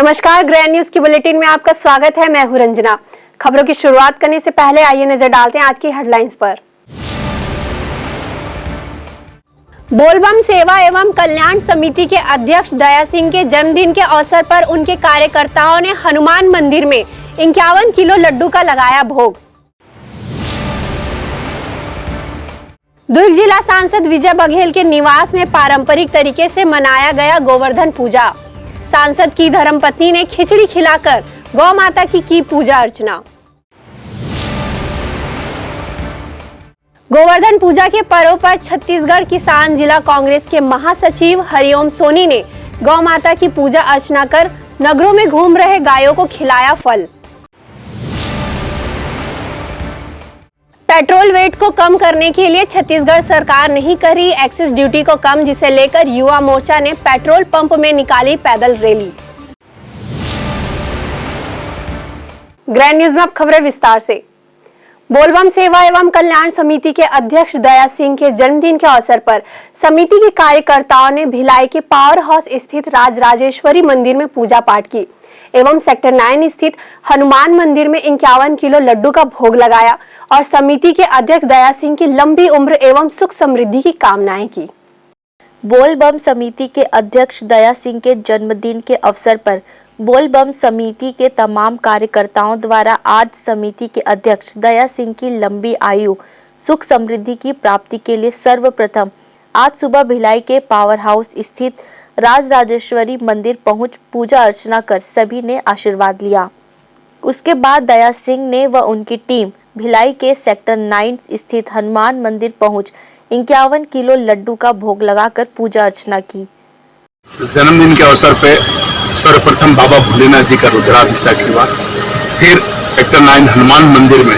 नमस्कार, grand news की bulletin में आपका स्वागत है। मैं हूं रंजना। खबरों की शुरुआत करने से पहले आइए नजर डालते हैं आज की हेडलाइंस पर। बोलबम सेवा एवं कल्याण समिति के अध्यक्ष दया सिंह के जन्मदिन के अवसर पर उनके कार्यकर्ताओं ने हनुमान मंदिर में 51 किलो लड्डू का लगाया भोग। दुर्ग जिला सांसद विजय बघेल के निवास में पारंपरिक तरीके से मनाया गया गोवर्धन पूजा। सांसद की धर्मपत्नी ने खिचड़ी खिलाकर गौ माता की पूजा अर्चना। गोवर्धन पूजा के पर्व पर छत्तीसगढ़ किसान जिला कांग्रेस के महासचिव हरिओम सोनी ने गौ माता की पूजा अर्चना कर नगरों में घूम रहे गायों को खिलाया फल। पेट्रोल वेट को कम करने के लिए छत्तीसगढ़ सरकार नहीं कर रही एक्साइज ड्यूटी को कम, जिसे लेकर युवा मोर्चा ने पेट्रोल पंप में निकाली पैदल रैली। ग्रैंड न्यूज में अब खबरें विस्तार से। बोलबम सेवा एवं कल्याण समिति के अध्यक्ष दया सिंह के जन्मदिन के अवसर पर समिति के कार्यकर्ताओं ने भिलाई के पावर हाउस स्थित राजराजेश्वरी मंदिर में पूजा पाठ की एवं सेक्टर 9 स्थित हनुमान मंदिर में 51 किलो लड्डू का भोग लगाया और समिति के अध्यक्ष दया सिंह की लंबी उम्र एवं सुख समृद्धि की कामनाएं की। बोलबम समिति के अध्यक्ष दया सिंह के जन्मदिन के अवसर पर बोलबम समिति के तमाम कार्यकर्ताओं द्वारा आज समिति के अध्यक्ष दया सिंह की लंबी आयु सुख समृद्धि की प्राप्ति के लिए सर्वप्रथम आज सुबह भिलाई के पावर हाउस स्थित राजराजेश्वरी मंदिर पहुंच पूजा अर्चना कर सभी ने आशीर्वाद लिया। उसके बाद दया सिंह ने व उनकी टीम भिलाई के सेक्टर 9 स्थित हनुमान मंदिर पहुंच 51 किलो लड्डू का भोग लगाकर पूजा अर्चना की। जन्मदिन के अवसर पे सर्वप्रथम बाबा भोलेनाथ जी का रुद्राभिषेक हुआ। फिर सेक्टर 9 हनुमान मंदिर में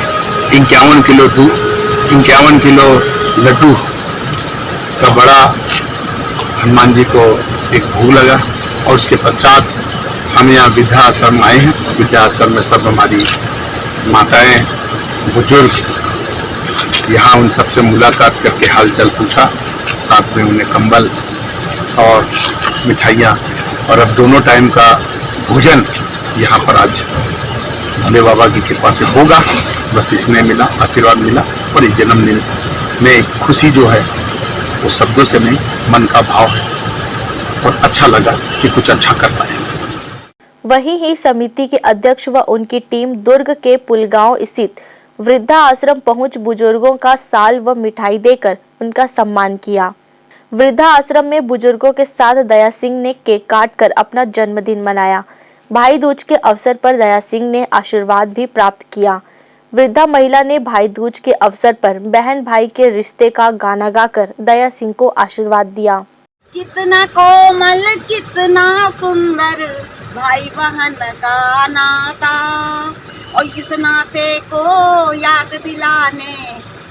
51 किलो लड्डू का बड़ा हनुमान जी को एक भोग लगा और उसके पश्चात हम यहाँ वृद्धाश्रम आए हैं। वृद्धाश्रम में सब हमारी माताएं बुजुर्ग यहाँ उन सबसे मुलाकात करके हालचाल पूछा, साथ में उन्हें कंबल और मिठाइयाँ और अब दोनों टाइम का भोजन यहाँ पर आज भोले बाबा की कृपा से होगा। बस इसने मिला, आशीर्वाद मिला और इस जन्मदिन में खुशी जो है वो शब्दों से नहीं, मन का भाव है और अच्छा लगा कि कुछ अच्छा कर पाए। वहीं ही समिति के अध्यक्ष व उनकी टीम दुर्ग के पुलगांव स्थित वृद्धा आश्रम पहुंच बुजुर्गों का साल व मिठाई देकर उनका सम्मान किया। वृद्धा आश्रम में बुजुर्गों के साथ दया सिंह ने केक काट कर अपना जन्मदिन मनाया। भाई दूज के अवसर पर दया सिंह ने आशीर्वाद भी प्राप्त किया। वृद्धा महिला ने भाई दूज के अवसर पर बहन भाई के रिश्ते का गाना गाकर दया सिंह को आशीर्वाद दिया। कितना कोमल कितना सुंदर भाई बहन का नाता, और इस नाते को याद दिलाने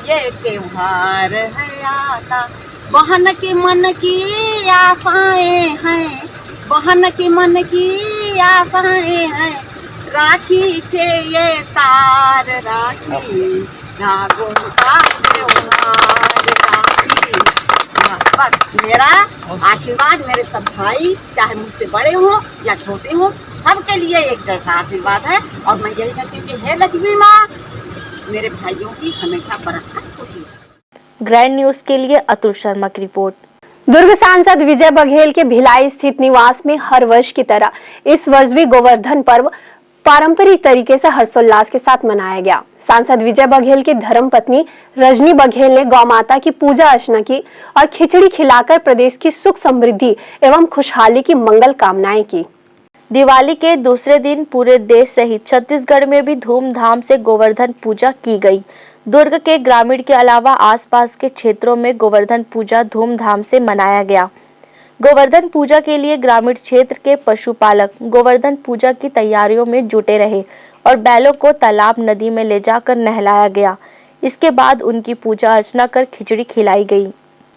ये त्योहार है आता। बहन के मन की आशाएं हैं, बहन के मन की आशाएं हैं, राखी के ये तार, राखी धागों का त्योहार, राखी। बस मेरा आशीर्वाद मेरे सब भाई, चाहे मुझसे बड़े हो या छोटे हो, सबके लिए एक जैसा आशीर्वाद है। और मैं यही कहती हूँ कि हे लक्ष्मी माँ, मेरे भाइयों की हमेशा बरकत होती है। ग्रैंड न्यूज के लिए अतुल शर्मा की रिपोर्ट। दुर्ग सांसद विजय बघेल के भिलाई स्थित निवास में हर वर्ष की तरह इस वर्ष भी गोवर्धन पर्व पारंपरिक तरीके से हर्षोल्लास के साथ मनाया गया। सांसद विजय बघेल की धर्मपत्नी रजनी बघेल ने गौ माता की पूजा अर्चना की और खिचड़ी खिलाकर प्रदेश की सुख समृद्धि एवं खुशहाली की मंगल कामनाएं की। दिवाली के दूसरे दिन पूरे देश सहित छत्तीसगढ़ में भी धूमधाम से गोवर्धन पूजा की गई। दुर्ग के ग्रामीण के अलावा आसपास के क्षेत्रों में गोवर्धन पूजा धूमधाम से मनाया गया। गोवर्धन पूजा के लिए ग्रामीण क्षेत्र के पशुपालक गोवर्धन पूजा की तैयारियों में जुटे रहे और बैलों को तालाब नदी में ले जाकर नहलाया गया। इसके बाद उनकी पूजा अर्चना कर खिचड़ी खिलाई गई।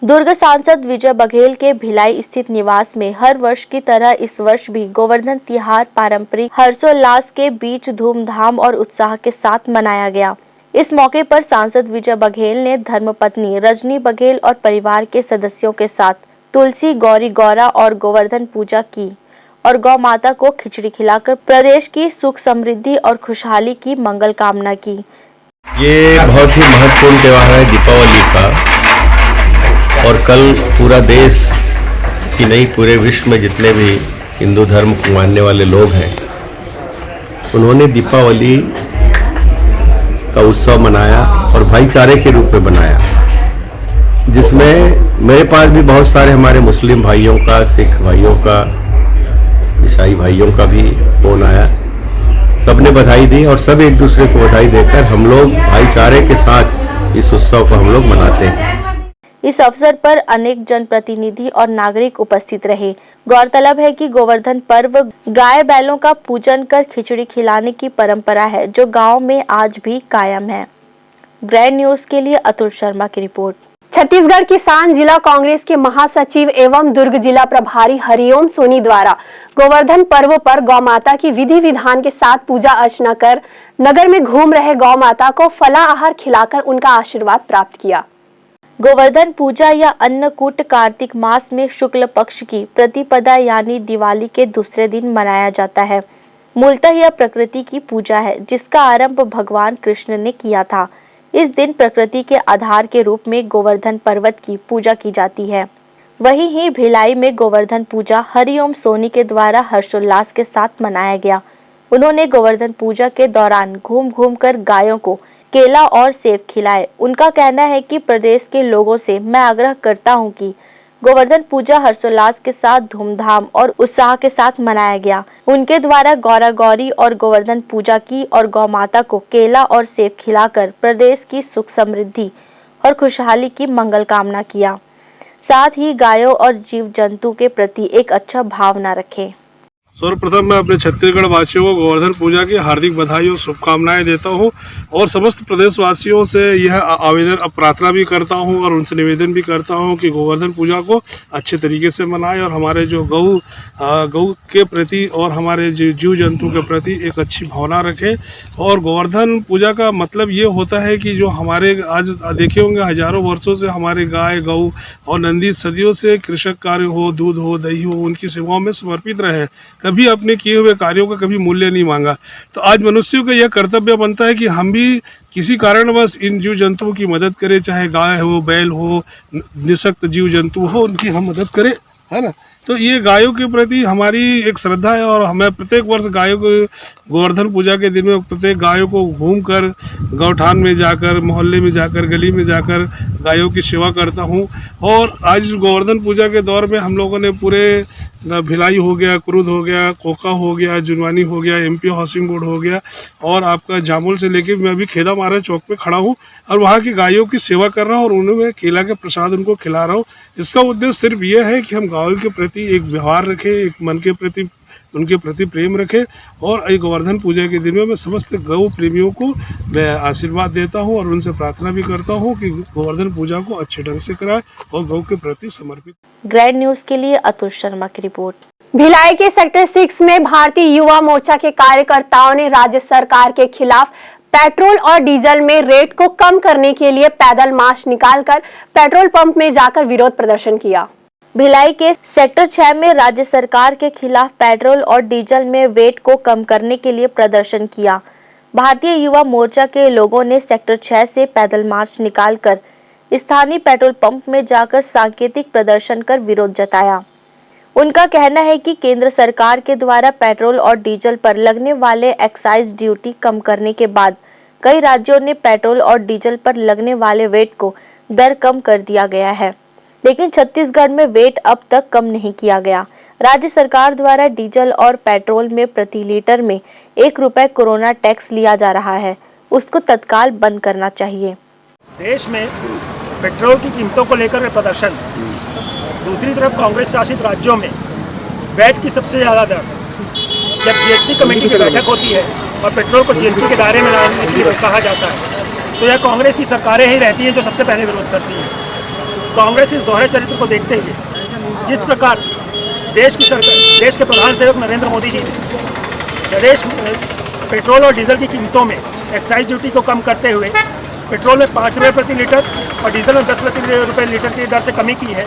दुर्ग सांसद विजय बघेल के भिलाई स्थित निवास में हर वर्ष की तरह इस वर्ष भी गोवर्धन तिहार पारंपरिक हर्षोल्लास के बीच धूमधाम और उत्साह के साथ मनाया गया। इस मौके पर सांसद विजय बघेल ने धर्मपत्नी रजनी बघेल और परिवार के सदस्यों के साथ तुलसी गौरी गौरा और गोवर्धन पूजा की और गौ माता को खिचड़ी खिलाकर प्रदेश की सुख समृद्धि और खुशहाली की मंगल कामना की। ये बहुत ही महत्वपूर्ण त्यौहार है दीपावली का, और कल पूरा देश ही नहीं पूरे विश्व में जितने भी हिंदू धर्म को मानने वाले लोग हैं उन्होंने दीपावली का उत्सव मनाया और भाईचारे के रूप में बनाया, जिसमें मेरे पास भी बहुत सारे हमारे मुस्लिम भाइयों का, सिख भाइयों का, ईसाई भाइयों का भी फोन आया। सबने बधाई दी और सब एक दूसरे को बधाई देकर हम लोग भाईचारे के साथ इस उत्सव को हम लोग मनाते हैं। इस अवसर पर अनेक जनप्रतिनिधि और नागरिक उपस्थित रहे। गौरतलब है कि गोवर्धन पर्व गाय बैलों का पूजन कर खिचड़ी खिलाने की परंपरा है, जो गांव में आज भी कायम है। ग्रैंड न्यूज के लिए अतुल शर्मा की रिपोर्ट। छत्तीसगढ़ किसान जिला कांग्रेस के महासचिव एवं दुर्ग जिला प्रभारी हरिओम सोनी द्वारा गोवर्धन पर्व पर गौ माता की विधि विधान के साथ पूजा अर्चना कर नगर में घूम रहे गौ माता को फला आहार खिलाकर उनका आशीर्वाद प्राप्त किया। गोवर्धन पूजा या अन्नकूट कार्तिक मास में शुक्ल पक्ष की प्रतिपदा यानी दिवाली के दूसरे दिन मनाया जाता है। मूलतः यह प्रकृति की पूजा है, जिसका आरंभ भगवान कृष्ण ने किया था। इस दिन प्रकृति के आधार के रूप में गोवर्धन पर्वत की पूजा की जाती है। वहीं ही भिलाई में गोवर्धन पूजा हरिओम सोनी के द्वारा हर्षोल्लास के साथ मनाया गया। उन्होंने गोवर्धन पूजा के दौरान घूम घूम कर गायों को केला और सेब खिलाए। उनका कहना है कि प्रदेश के लोगों से मैं आग्रह करता हूं कि गोवर्धन पूजा हर्षोल्लास के साथ धूमधाम और उत्साह के साथ मनाया गया। उनके द्वारा गौरा गौरी और गोवर्धन पूजा की और गौ माता को केला और सेब खिलाकर प्रदेश की सुख समृद्धि और खुशहाली की मंगल कामना किया। साथ ही गायों और जीव जंतु के प्रति एक अच्छा भावना रखें। सर्वप्रथम मैं अपने छत्तीसगढ़ वासियों को गोवर्धन पूजा की हार्दिक बधाई और शुभकामनाएं देता हूं और समस्त प्रदेशवासियों से यह आवेदन प्रार्थना भी करता हूं और उनसे निवेदन भी करता हूं कि गोवर्धन पूजा को अच्छे तरीके से मनाएं और हमारे जो गौ के प्रति और हमारे जीव जंतु के प्रति एक अच्छी भावना रखें। और गोवर्धन पूजा का मतलब ये होता है कि जो हमारे आज देखे होंगे हजारों वर्षों से हमारे गाय गौ और नंदी सदियों से कृषक कार्य हो, दूध हो, दही हो, उनकी सेवाओं में समर्पित रहे, कभी अपने किए हुए कार्यों का कभी मूल्य नहीं मांगा। तो आज मनुष्यों का यह कर्तव्य बनता है कि हम भी किसी कारणवश इन जीव जंतुओं की मदद करें, चाहे गाय हो, बैल हो, निःशक्त जीव जंतु हो, उनकी हम मदद करें, है ना। तो ये गायों के प्रति हमारी एक श्रद्धा है और हमें प्रत्येक वर्ष गायों को गोवर्धन पूजा के दिन में प्रत्येक गायों को घूमकर गौठान में जाकर, मोहल्ले में जाकर, गली में जाकर गायों की सेवा करता हूँ। और आज गोवर्धन पूजा के दौर में हम लोगों ने पूरे भिलाई हो गया, कुरुद हो गया, कोका हो गया, जुनवानी हो गया, एमपी हाउसिंग बोर्ड हो गया और आपका जामुल से लेके मैं अभी खेदा मारा चौक पे खड़ा हूँ और वहाँ की गायों की सेवा कर रहा हूँ और उन्हें केला के प्रसाद उनको खिला रहा हूँ। इसका उद्देश्य सिर्फ ये है कि हम गायों के प्रति एक व्यवहार रखें, एक मन के प्रति उनके प्रति प्रेम रखें। और एक गोवर्धन पूजा के दिन में मैं समस्त गौ प्रेमियों को मैं आशीर्वाद देता हूं और उनसे प्रार्थना भी करता हूं कि गोवर्धन पूजा को अच्छे ढंग से कराएं और गौ के प्रति समर्पित। ग्रैंड न्यूज के लिए अतुल शर्मा की रिपोर्ट। भिलाई के सेक्टर 6 में भारतीय युवा मोर्चा के कार्यकर्ताओं ने राज्य सरकार के खिलाफ पेट्रोल और डीजल में रेट को कम करने के लिए पैदल मार्च निकालकर पेट्रोल पंप में जाकर विरोध प्रदर्शन किया। भिलाई के सेक्टर 6 में राज्य सरकार के खिलाफ पेट्रोल और डीजल में वेट को कम करने के लिए प्रदर्शन किया। भारतीय युवा मोर्चा के लोगों ने सेक्टर 6 से पैदल मार्च निकालकर स्थानीय पेट्रोल पंप में जाकर सांकेतिक प्रदर्शन कर विरोध जताया। उनका कहना है कि केंद्र सरकार के द्वारा पेट्रोल और डीजल पर लगने वाले एक्साइज ड्यूटी कम करने के बाद कई राज्यों ने पेट्रोल और डीजल पर लगने वाले वेट को दर कम कर दिया गया है, लेकिन छत्तीसगढ़ में वेट अब तक कम नहीं किया गया। राज्य सरकार द्वारा डीजल और पेट्रोल में प्रति लीटर में 1 रुपए कोरोना टैक्स लिया जा रहा है, उसको तत्काल बंद करना चाहिए। देश में पेट्रोल की कीमतों को लेकर प्रदर्शन, दूसरी तरफ कांग्रेस शासित राज्यों में वैट की सबसे ज़्यादा दर। जब जीएसटी कमेटी की बैठक होती है और पेट्रोल को जीएसटी के दायरे में लाने के लिए कहा जाता है तो यह कांग्रेस की सरकारें ही रहती हैं जो सबसे पहले विरोध करती हैं। कांग्रेस इस दोहरे चरित्र को देखते हुए जिस प्रकार देश के प्रधान सेवक नरेंद्र मोदी जी ने प्रदेश पेट्रोल और डीजल की कीमतों में एक्साइज ड्यूटी को कम करते हुए पेट्रोल में 5 रुपये प्रति लीटर और डीजल में 10 रुपये लीटर की दर से कमी की है,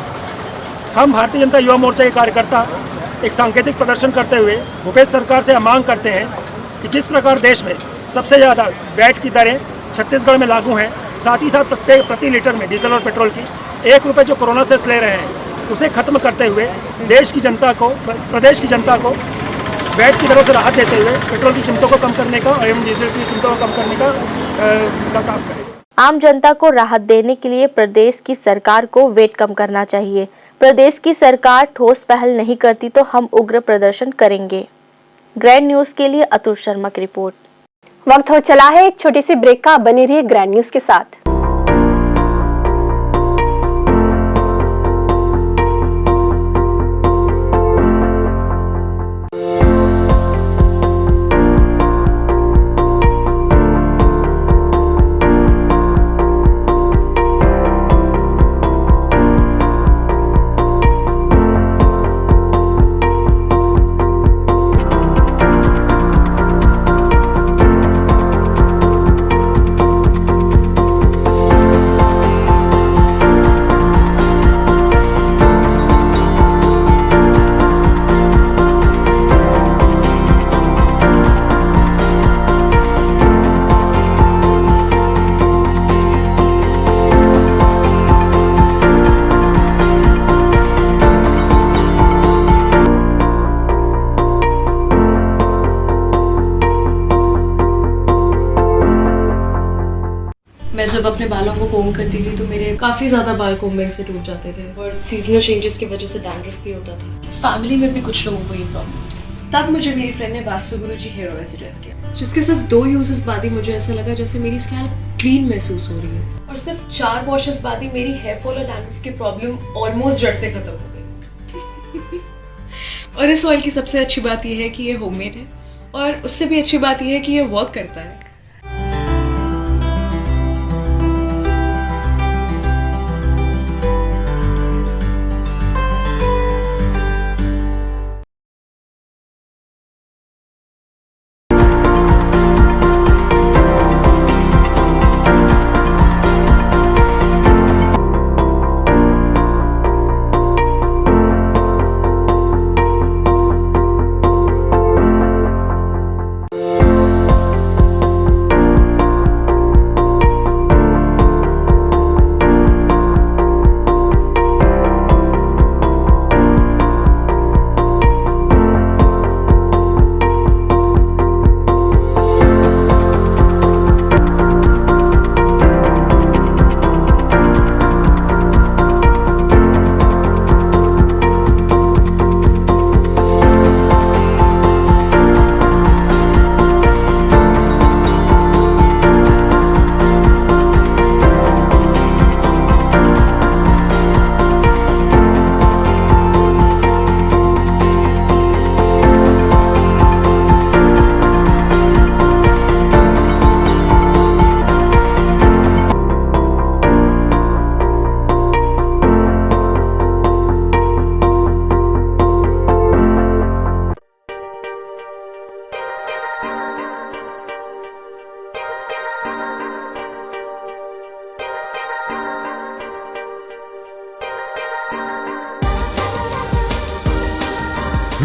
हम भारतीय जनता युवा मोर्चा के कार्यकर्ता एक सांकेतिक प्रदर्शन करते हुए भूपेश सरकार से मांग करते हैं कि जिस प्रकार देश में सबसे ज़्यादा वैट की दरें छत्तीसगढ़ में लागू हैं, साथ ही साथ प्रत्येक प्रति लीटर में डीजल और पेट्रोल की 1 रुपये जो कोरोना सेस ले रहे हैं उसे खत्म करते हुए देश की जनता को, प्रदेश की जनता को वैट की दरों से राहत देते हुए पेट्रोल की कीमतों को कम करने का एवं डीजल की कीमतों को कम करने का काम करें। आम जनता को राहत देने के लिए प्रदेश की सरकार को वेट कम करना चाहिए। प्रदेश की सरकार ठोस पहल नहीं करती तो हम उग्र प्रदर्शन करेंगे। ग्रैंड न्यूज के लिए अतुल शर्मा की रिपोर्ट। वक्त हो चला है एक छोटी सी ब्रेक का। बने रहिए ग्रैंड न्यूज के साथ। मैं जब अपने बालों को कोम करती थी तो मेरे काफ़ी ज़्यादा बाल कोम्बिंग से टूट जाते थे और सीजनल चेंजेस की वजह से डैंड्रफ भी होता था। फैमिली में भी कुछ लोगों को ये प्रॉब्लम थी। तब मुझे मेरी फ्रेंड ने वास्तुगुरुजी हेयर ऑयल सजेस्ट किया, जिसके सिर्फ 2 यूजेस बाद ही मुझे ऐसा लगा जैसे मेरी स्कैल्प क्लीन महसूस हो रही है और सिर्फ 4 वॉशेस बाद ही मेरी हेयर फॉल और डैंड्रफ की प्रॉब्लम ऑलमोस्ट जड़ से खत्म हो गई। और इस ऑयल की सबसे अच्छी बात यह है कि ये होममेड है और उससे भी अच्छी बात यह है कि ये वर्क करता है।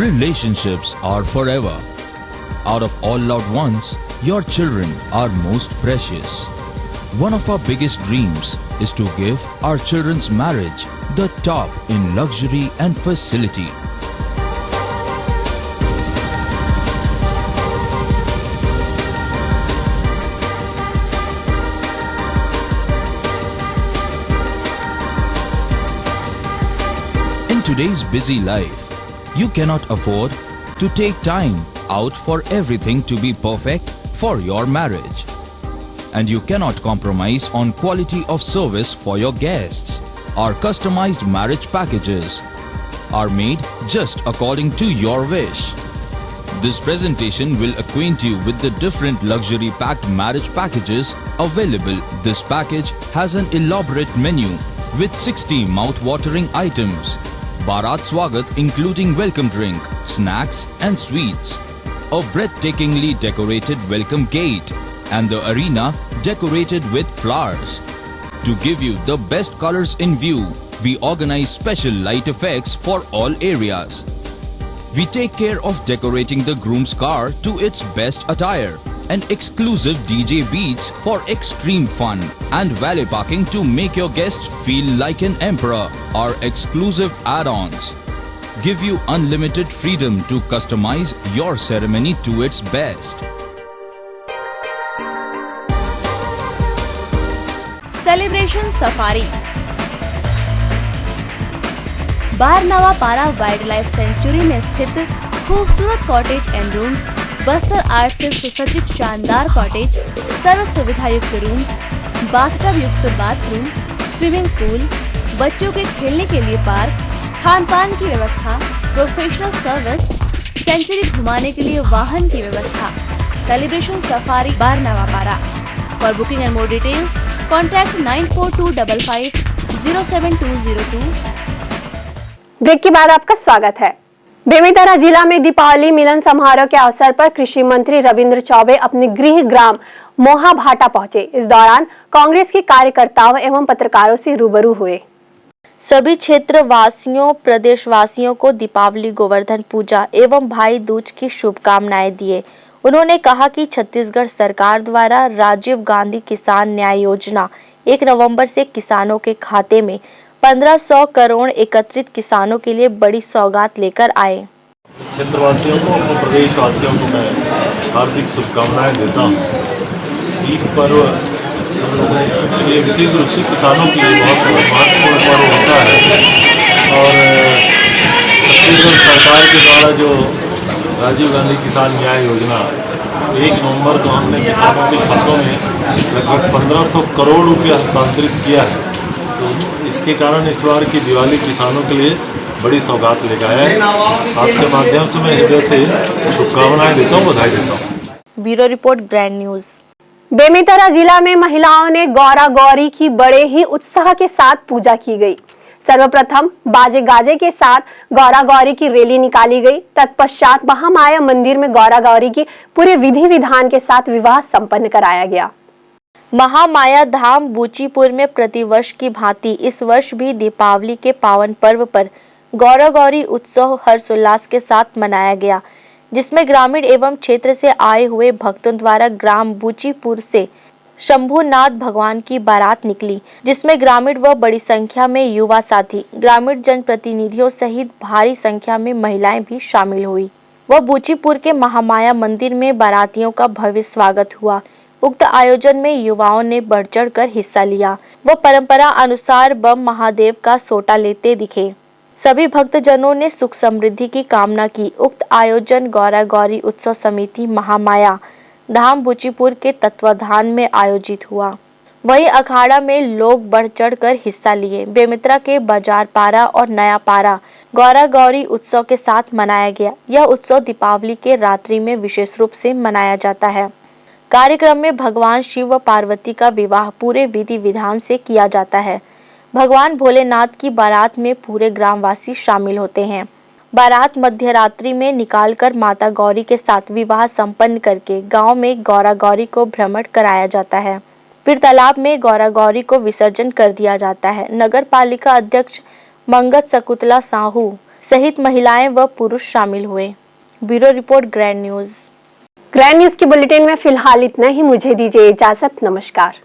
Relationships are forever. Out of all loved ones, your children are most precious. One of our biggest dreams is to give our children's marriage the top in luxury and facility. In today's busy life, you cannot afford to take time out for everything to be perfect for your marriage. And you cannot compromise on quality of service for your guests. Our customized marriage packages are made just according to your wish. This presentation will acquaint you with the different luxury packed marriage packages available. This package has an elaborate menu with 60 mouth-watering items. Bharat Swagat including welcome drink, snacks and sweets. A breathtakingly decorated welcome gate and the arena decorated with flowers. To give you the best colors in view, we organize special light effects for all areas. We take care of decorating the groom's car to its best attire and exclusive DJ beats for extreme fun and valet parking to make your guests feel like an emperor. Our exclusive add-ons give you unlimited freedom to customize your ceremony to its best. Celebration safari Barnawapara wildlife sanctuary में स्थित खूबसूरत cottage and rooms, Bastar art से सुसज्जित शानदार cottage, सर्व सुविधा युक्त rooms, bathtub युक्त बाथरूम, स्विमिंग पूल, बच्चों के खेलने के लिए पार्क, खान पान की व्यवस्था, प्रोफेशनल सर्विस, सेंचुरी घुमाने के लिए वाहन की व्यवस्था। Celebration safari Barnawapara. For booking and more details contact 9425507202। Break के बाद आपका स्वागत है। बेमेतरा जिला में दीपावली मिलन समारोह के अवसर पर कृषि मंत्री रविंद्र चौबे अपने गृह ग्राम मोहाभाटा पहुंचे। इस दौरान कांग्रेस के कार्यकर्ताओं एवं पत्रकारों से रूबरू हुए। सभी क्षेत्र वासियों, प्रदेशवासियों को दीपावली, गोवर्धन पूजा एवं भाई दूज की शुभकामनाएं दिए। उन्होंने कहा कि छत्तीसगढ़ सरकार द्वारा राजीव गांधी किसान न्याय योजना 1 नवंबर से किसानों के खाते में 1500 करोड़ एकत्रित किसानों के लिए बड़ी सौगात लेकर आए। क्षेत्रवासियों को और प्रदेशवासियों को मैं हार्दिक शुभकामनाएं देता हूँ। ईद पर्व हम लोगों के लिए विशेष रूप से किसानों के लिए बहुत महत्वपूर्ण पर्व होता है और छत्तीसगढ़ सरकार के द्वारा जो राजीव गांधी किसान न्याय योजना 1 नवंबर को हमने किसानों के खातों में लगभग 1500 करोड़ रुपये हस्तांतरित किया है। तो इसके कारण इस बार की दिवाली किसानों के लिए बड़ी सौगात लेकर आया है। आपके माध्यम से मैं हृदय से शुभकामनाएं देता हूँ, बधाई देता हूँ। Bureau report, grand news. Bemetara जिला में महिलाओं ने गौरा गौरी की बड़े ही उत्साह के साथ पूजा की गई। सर्वप्रथम बाजे गाजे के साथ गौरा गौरी की रैली निकाली गई। तत्पश्चात महामाया मंदिर में गौरा गौरी की पूरे विधि विधान के साथ विवाह संपन्न कराया गया। महामाया धाम बूचीपुर में प्रतिवर्ष की भांति इस वर्ष भी दीपावली के पावन पर्व पर गौरा गौरी उत्सव हर्षोल्लास के साथ मनाया गया, जिसमें ग्रामीण एवं क्षेत्र से आए हुए भक्तों द्वारा ग्राम बूचीपुर से शंभुनाथ भगवान की बारात निकली, जिसमें ग्रामीण व बड़ी संख्या में युवा साथी, ग्रामीण जनप्रतिनिधियों सहित भारी संख्या में महिलाएं भी शामिल हुई। वह बूचीपुर के महामाया मंदिर में बारातियों का भव्य स्वागत हुआ। उक्त आयोजन में युवाओं ने बढ़ चढ़ कर हिस्सा लिया। वह परंपरा अनुसार बम महादेव का सोटा लेते दिखे। सभी भक्तजनों ने सुख समृद्धि की कामना की। उक्त आयोजन गौरा गौरी उत्सव समिति महामाया धाम बूचीपुर के तत्वाधान में आयोजित हुआ। वहीं अखाड़ा में लोग बढ़ चढ़ कर हिस्सा लिए। बेमेतरा के बाजार पारा और नया पारा गौरा गौरी उत्सव के साथ मनाया गया। यह उत्सव दीपावली के रात्रि में विशेष रूप से मनाया जाता है। कार्यक्रम में भगवान शिव व पार्वती का विवाह पूरे विधि विधान से किया जाता है। भगवान भोलेनाथ की बारात में पूरे ग्रामवासी शामिल होते हैं। बारात मध्य रात्रि में निकालकर माता गौरी के साथ विवाह संपन्न करके गांव में गौरा गौरी को भ्रमण कराया जाता है। फिर तालाब में गौरा गौरी को विसर्जन कर दिया जाता है। नगर पालिका अध्यक्ष मंगत सकुतला साहू सहित महिलाएं व पुरुष शामिल हुए। Bureau report, grand news. Grand news के बुलेटिन में फिलहाल इतना ही। मुझे दीजिए इजाजत। नमस्कार।